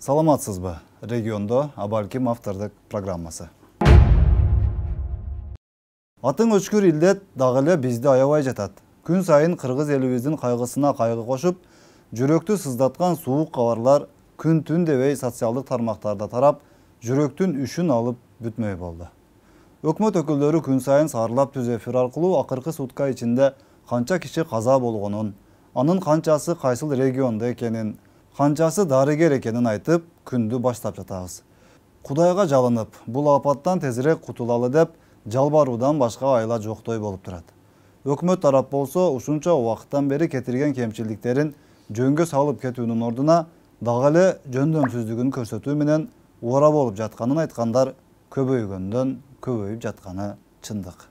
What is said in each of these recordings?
Саламатсызбы? Региондо Абалким автордук программасы. Атын өчкүр илдет дагы эле бизди аябай жатат. Күн сайын кыргыз элибиздин кайгысына кайгы кошуп, жүрөктү сыздаткан суук кабарлар күн-түн дебей социалдык тармактарда тарап, жүрөктүн үшүн алып бүтмөй болду. Өкмөт өкүлдөрү күн сайын сарылап түз эфир аркылуу акыркы сутка ичинде канча киши каза болгонун, анын канчасы кайсыл региондо экенин, канчасы дарыгер экенин айтып, күндү баштап жатабыз. Кудайга жалынып, бул апаттан тезирээк кутулалы деп, жалбаруудан башка айла жоктой болуп турат. Өкмөт тарап болсо, ушунча убакыттан бери кетирген кемчиликтерин жөнгө салып кетүүнүн ордуна дагы эле жөндөмсүздүгүн көрсөтүү менен ора болуп жатканын айткандар көбөйгөндөн көбөйүп жатканы чындык.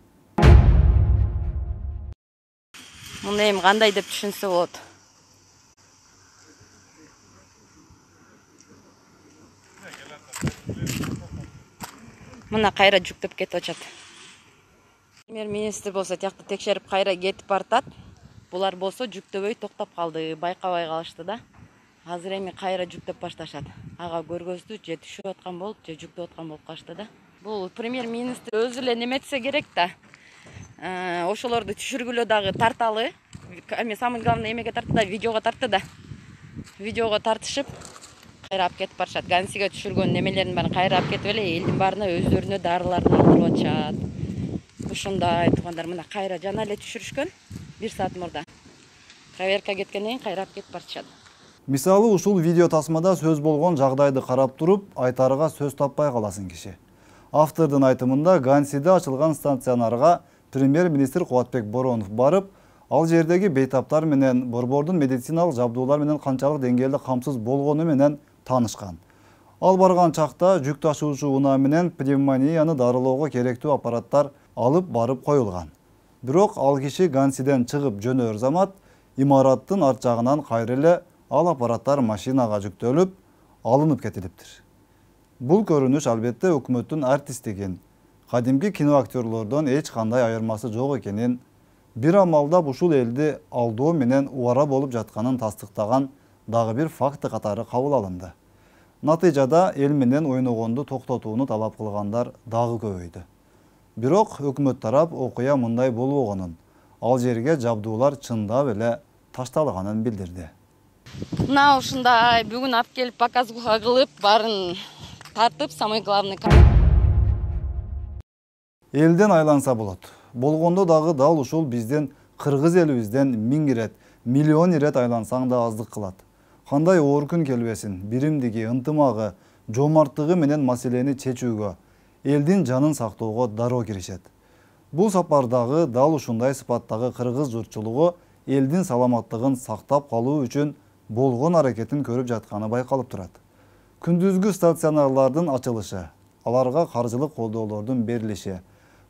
Муну эми кандай деп түшүнсө болот? Мына кайра жүктөп кетип атат. Премьер-министр болсо тиякты текшерип кайра кетип бартат. Булар болсо жүктөбөй токтоп калды, байкабай калышты да. Азыр эми кайра жүктөп башташат. Ага көргөздү, же түшүп аткан болуп, же жүктөп аткан болуп калышты да. Бул премьер-министр өзү эле неметсе керек да. Ошолорду түшүргүлө дагы тарталы. Эми самый главный эмеге тартты да, видеого тартты да. Видеого тартышып кайра алып кетип барышат. Гансиге түшүргөн немелерин баарын кайра алып кетип эле элдин баарына өздөрүнө дарыларын алдырып атышат. Ушундай туугандар мына кайра жана эле түшүрүшкөн 1 саат мурда. Проверка кеткенден кийин кайра алып кетип барышат. Мисалы ушул видео тасмада сөз болгон жагдайды карап туруп, айтарга сөз таппай каласың киши. Автордун айтымында Гансиде ачылган станционарга премьер-министр Кубатбек Боронов барып, ал жердеги бейтаптар менен борбордун медициналык жабдуулар менен канчалык деңгээлде камсыз болгону менен таанышкан. Ал барган чакта жүк ташуучу унаа менен пневмонияны дарылоого керектүү аппараттар алып барып коюлган. Бирок ал киши Гансиден чыгып жөнөр замат имараттын арт жагынан кайра эле ал аппараттар машинага жүктөлүп, алынып кетилиптир. Бул көрүнүш албетте өкмөттүн артисттигин, кадимки киноактерлордон эч кандай айырмасы жок экенин, бир амалдап ушул элди алдоо менен убара болуп жатканын тастыктаган дагы бир факты катары кабыл алынды. Натыйжада эл менен ойногонду токтотууну талап кылгандар дагы көбөйдү. Бирок өкмөт тарап окуя мындай болбогонун, ал жерге жабдуулар чындап эле ташталганын билдирди. Мына ушундай бүгүн алып келип показга кылып, баарын тартып, самый главный. Элден айланса болот. Болгондо дагы дал ушул биздин кыргыз элибизден 1000 ирет, миллион ирет айлансаң да аздык кылат. Кандай оор күн келбесин, биримдиги, ынтымагы, жомарттыгы менен маселени чечүүгө, элдин жанын сактоого дароо киришет. Бул сапардагы дал ушундай сыпаттагы кыргыз журтчулугу элдин саламаттыгын сактап калуу үчүн болгон аракетин көрүп жатканы байкалып турат. Күндүзгү стационарлардын ачылышы, аларга каржылык колдоолордун берилиши,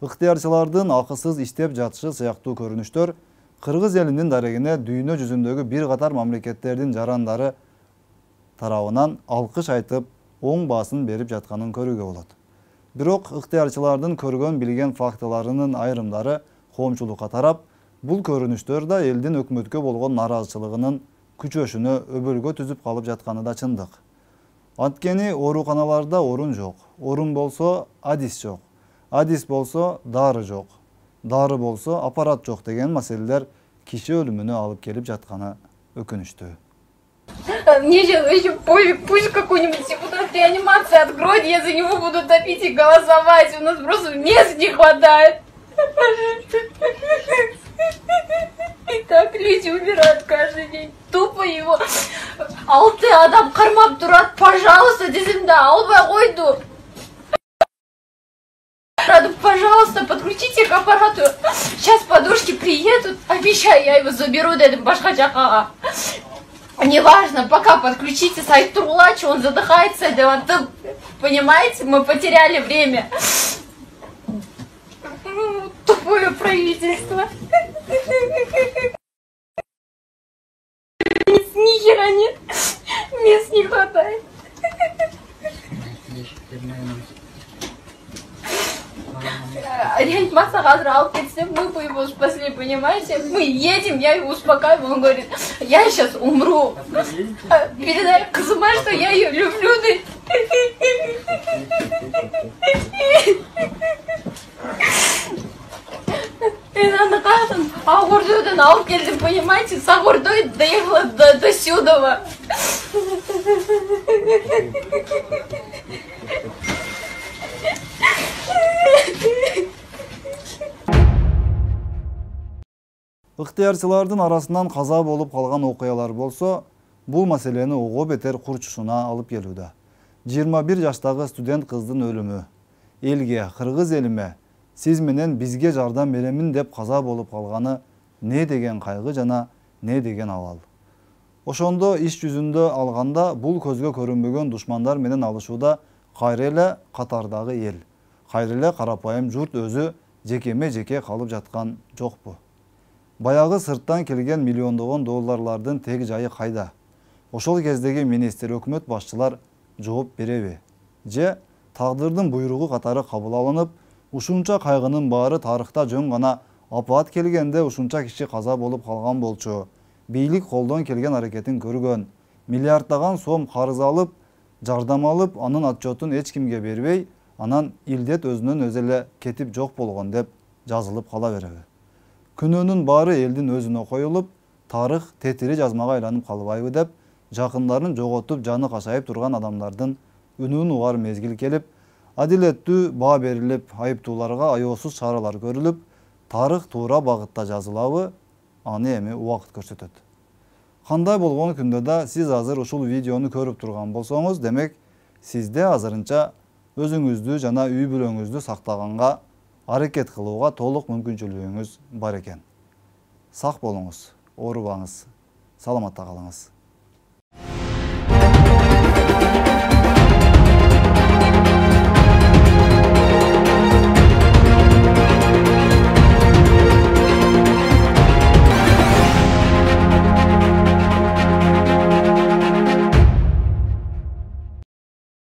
ыктыярчылардын акысыз иштеп жатышы сыяктуу көрүнүштөр кыргыз элинин дарегине дүйнө жүзүндөгү бир катар мамлекеттердин жарандары тарабынан алкыш айтып, оң баасын берип жатканын көрүүгө болот. Бирок ыктыярчылардын көргөн билген фактыларынын айрымдары коомчулукка тарап, бул көрүнүштөр да элдин өкмөткө болгон нараазычылыгынын күчөшүнө өбөлгө түзүп калып жатканы да чындык. Анткени ооруканаларда орун жок, орун болсо адис жок. Адис болсо дары жок, дары болсо аппарат жок деген маселелер киши өлүмүнө алып келип жатканы өкүнүштүү. Мне сейчас вообще пофиг, пусть какой-нибудь депутат реанимации откроет, я за него буду топить и голосовать, у нас просто мест не хватает. И так люди умирают каждый день, тупо его. Алты адам кармап турат, пожалуйста, десем да, албай койду. Пожалуйста, подключите к аппарату. Сейчас подушки приедут. Обещаю, я его заберу до этого башкачака. Неважно, пока подключите сайт Турлача, он задыхается. Понимаете, мы потеряли время. Тупое правительство. Ни хера нет. Мест не хватает. Реанимация қазір алып кетсем, мы бы его спасли, понимаете? Мы едем, я его успокаиваю, он говорит, я сейчас умру. Передай кызыма, что я ее люблю. Аны қатын Ағордойдан алып келдім, понимаете? С Ағордой доехала до Сюдова. Ыктыярчылардын арасынан каза болуп калган окуялар болсо, бул маселени ого бетер курчушуна алып келүүдө. 21 жаштагы студент кыздын өлүмү элге, кыргыз элиме, сиз менен бизге жардам беремин деп каза болуп калганы не деген кайгы жана не деген абал. Ошондо иш жүзүндө алганда бул көзгө көрүнбөгөн душмандар менен алышууда кайра эле катардагы эл, кайра эле карапайым журт өзү жекеме жеке калып жаткан жокпу. Баягы сырттан келген миллиондогон долларлардын тег жайы кайда? Ошол кездеги министр, өкмөт башчылар жооп береби? Же тагдырдын буйругу катары кабыл алынып, ушунча кайгынын баары тарыхта жөн гана апаат келгенде ушунча киши каза болуп калган болчу, бийлик колдон келген аракетин көргөн, миллиарддаган сом карыз алып, жардам алып, анын отчетун эч кимге бербей, анан илдет өзүнөн өзү эле кетип жок болгон деп жазылып кала береби? Күнөөнүн баары элдин өзүнө коюлуп, тарых тетири жазмага айланып калбайбы деп, жакындарын жоготуп, жаны кашайып турган адамдардын үнүн угар мезгил келип, адилеттүү баа берилип, айыптууларга аеосуз чаралар көрүлүп, тарых туура багытта жазылабы, аны эми убакыт көрсөтөт. Кандай болгон күндө да сиз азыр ушул видеону көрүп турган болсоңуз, демек сизде азырынча өзүңүздү жана үй бүлөңүздү сактаганга аракет кылууга толук мүмкүнчүлүгүңүз бар экен. Сак болуңуз, оорубаңыз, саламатта калыңыз.